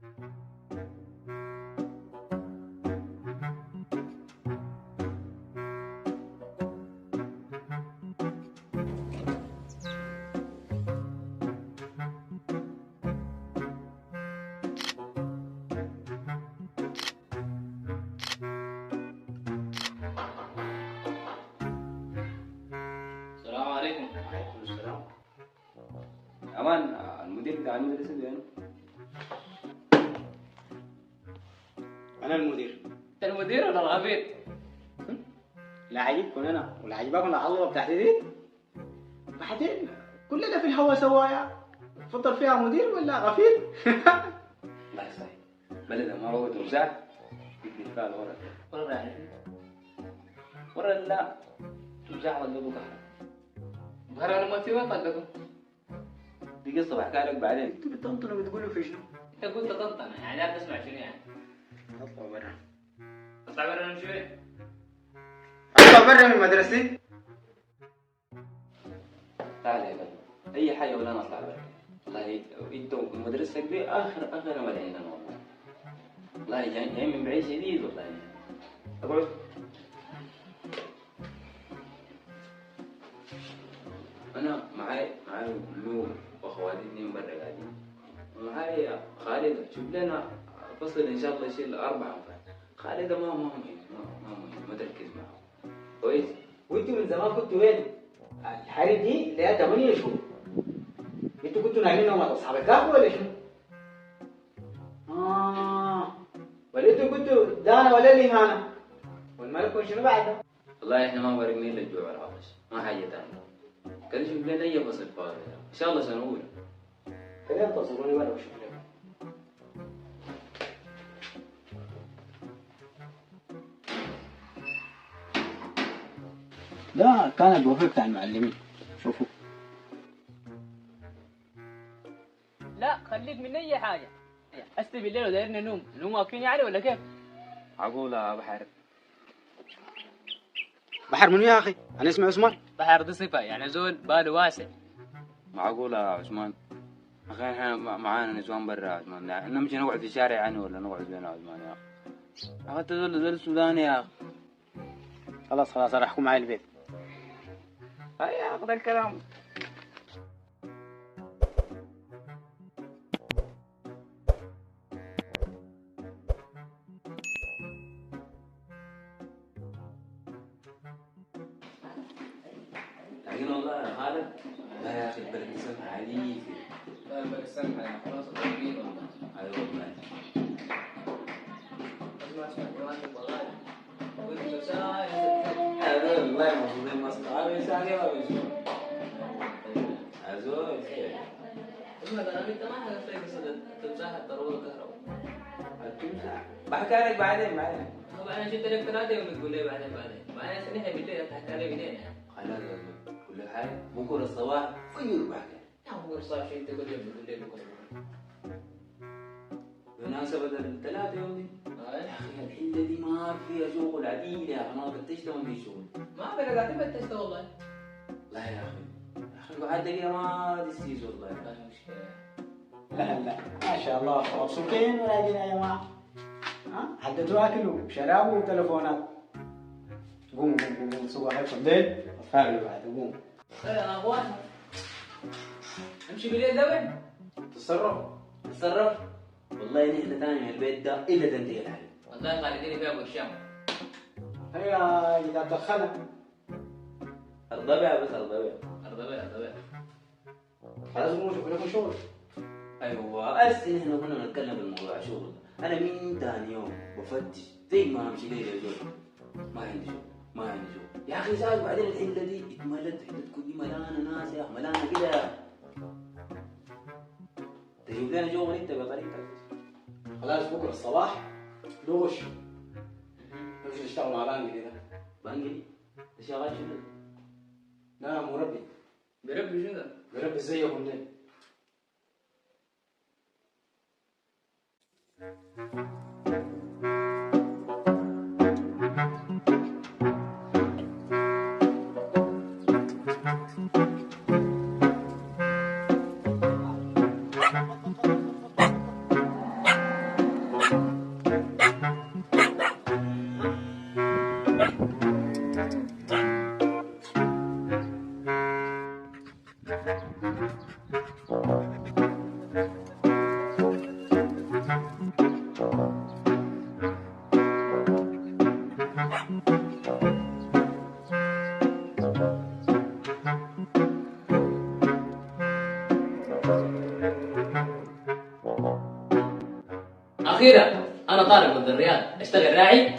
السلام عليكم. وعليكم السلام. أمان، المدير بتاع المدرسة ده أنا. أنا المدير. أنت المدير ولا الغفير؟ لا عجيبكم أنا ولا عجيبكم العظمة بتاعتي دي. بعدين كل ده في الهوا سوايا، تفضل فيها مدير ولا غفير؟ الله يصحيح. بلد ما هو توزع يدي فيها الورق. ورق يعني ورق لا توزع على قلبه كهرباء. كهرباء لما تسوي طقته. دي قصة بحكيها لك بعدين. أنت بتطنطن وبتقولوا في شنو؟ أنت قلت طنطنة يعني لا تسمع شنو يعني؟ اطلع برا. اطلع برا نمشي. اطلع برا من مدرستي. تعال يا قلبي. أي حاجة ولا أنا أطلع برا. والله أنت مدرستك دي آخر أمل عندنا والله. والله جاي من بعيد شديد والله. اقعد. أنا معاي نور وأخواتي اتنين برا قاعدين. ومعاي خالد شوف لنا فصل إن شاء الله يشيل 4 أنفار. خالد ما مهم ما تركز معه. كويس؟ وانتوا من زمان كنتوا وين؟ الحرب دي لها 8 شهور. انتوا كنتوا نايمين نوم اصحاب الكهف ولا شنو؟ ولا انتوا كنتوا دانا ولا الإهانة؟ والملك شنو بعده؟ والله إحنا ما فارقنا إلا الجوع والعطش، ما حاجة تانية. كان شوف لنا أي فصل فاضي إن شاء الله سنة أولى. كده انتصروني برا وشوف لكم. ده كان البوفيه بتاع المعلمين، شوفوا. لا خليك من اي حاجه. هسه بالليل ودايرنا نوم واقفين يعني ولا كيف؟ معقول يا بحر؟ بحر منو يا اخي؟ انا اسمي عثمان. بحر دي صفه يعني زول باله واسع. معقول يا عثمان؟ أخي إحنا معانا نسوان برا يا عثمان، نمشي نقعد في الشارع يعني ولا نقعد فين يا عثمان يا أخي؟ أخي أنت زول السوداني يا أخي. خلاص انا احكم معي البيت. هيا أخذ الكلام. لكن والله يا خالد لا يا أخي البلد سمح عليك. لا البلد سمح يا خلاص الطريق والله. أيوة والله. اسمع كلامك والله. هذا والله مفروضين مصلحة ويساقي ويسوي. أزول. اسمع أنا أنت ما حكيت لي قصة التمساح الضرورة الكهرباء. التمساح بحكي لك بعدين. طب أنا جبت لك 3 يوم تقول لي بعدين. بعدين سنحي بالليل تحكي لي منين يعني؟ خلاص كل حاجة بكرة الصباح فير بحكي. يا بكرة الصباح شيء تقول لي بالليل بكرة. بمناسبة ال3 يوم دي. يا أخي الحلة دي ما فيها شغل عديل يا أخي، ما فتشت ما في شغل. ما في قاعد تفتشت والله. لا يا أخي قعدت كده ما تستيز والله. لا مشكلة. لا ما شاء الله مبسوطين ولا يا جماعه؟ حددوا اكلوا وشرابوا وتلفونات. قوم سووا حالكم ديل وفارقوا بعد قوم. يا اخوان امشي بالليل ده وين؟ تصرف والله نحن تاني من البيت ده إلا تنتهي الحل. والله خالديني فيها برشام. هيا اذا دخلها الضبع بس ارضبي. خلاص قوموا شوفوا لكم شغل. ايوه هسه نحن كنا نتكلم بالموضوع شغل. انا من ثاني يوم بفتش زي ما امشي ليله يا زول ما عندي شغل يا اخي. زاد بعدين الحله دي اتملت تكون دي ملانه ناس يا اخي، ملانه كده. تجيب لنا شغل انت بطريقتك. خلاص بكره الصباح دوش نمشي نشتغل مع بانجلي ده. بانجلي؟ انت شغال شنو؟ لا مربي. بربي شنو ده؟ مربي زيكم ده. اخيرا انا طارق ضد الرياض اشتغل راعي.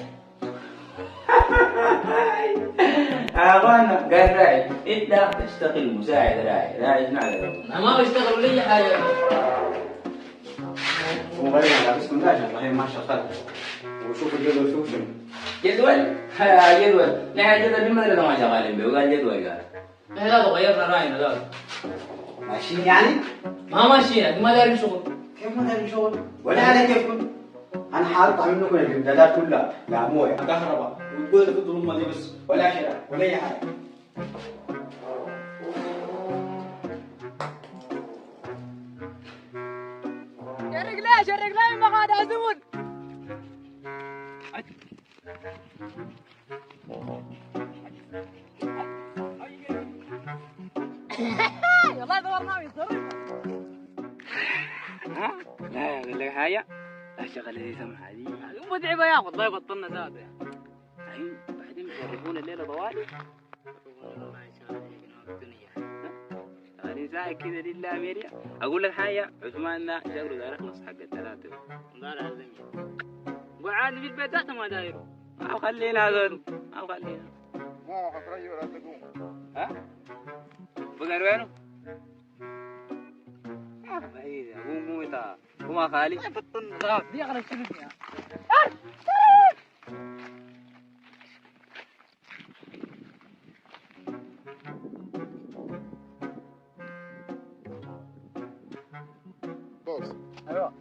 يا اخوانا قال راعي، انت تشتغل مساعد راعي، راعي ايش معنى؟ انا ما بشتغل ولا اي حاجه. هو غير على بسم الله والله ما شغال. وشوف الجدول شوف شنو. جدول؟ جدول، نحن جدول لماذا ما شغالين به؟ وقال جدول قال. احنا لا غيرنا راعينا لا. ماشيين يعني؟ ما ماشيين، ما دارين شغل. كيف ما داري شغل؟ ولا على كيفكم؟ انا حاطط منكم الامدادات كلها، لا مويه، كهرباء، وتقول لي تفضلوا الماضي بس، ولا شراء ولا اي حاجه. شرق ليش ما قاعد ازول. والله دورنا ويصرفنا. لا اقول لك حاجه، الشغله دي سمحه دي متعبه يا اخي، والله بطلنا ذاته يا الحين بعدين يجربون الليله طوالي. يعني زي كذا دي لا ميريا. اقول لك حاجه، عثمان ده شغله داير يخلص حق الثلاثه. والله العظيم وعاد في البيت ذاته ما دايره. او خلينا هذول، او خلينا. ما راح ترجع ولا تقوم. ها؟ بقر وينه؟ بعيد، قوم انت، قوم يا خالي. دي اغلب شنو فيها. بوس ايوه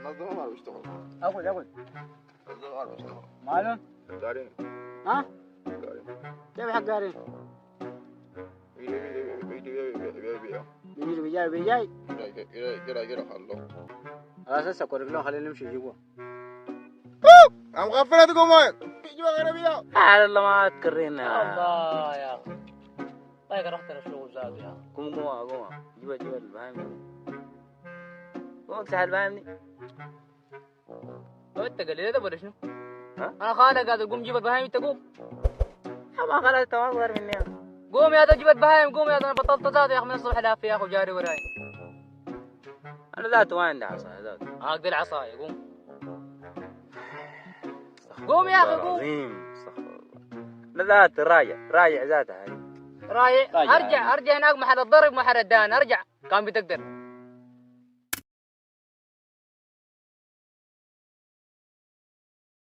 نظم ما بيشتغل. اقول نظم ما بيشتغل. ماله؟ دارين ها؟ دارين. كيف حق قارين؟ بيجي بيجاي جرى خلوه. خلاص هسه كورك له خلينا نمشي جوا. I'm غفلت تقوم وين؟ جوا غير بيا. على الله ما تكرينا. الله يا اخي طيب رحت الشغل زاد يا اخي. قوم جوا البهايم. قوم اكسح البهايم. لو انت قال لي ده ولا شنو؟ ها؟ انا خالق قادر قوم جيب البهايم انت قوم. ما خلاص انت ما اصغر مني. قوم يا ده جيب البهايم قوم يا ده انا بطلت ذات يا اخي من الصبح لافي يا اخي وجاري وراي. انا ذات وين ده عصا ذات. هاك العصايه قوم. قوم يا اخي قوم. عظيم استغفر الله. لا ذات رايع ذاتها هذه. رايح ارجع هناك محل الضرب محل الدان ارجع كان بتقدر.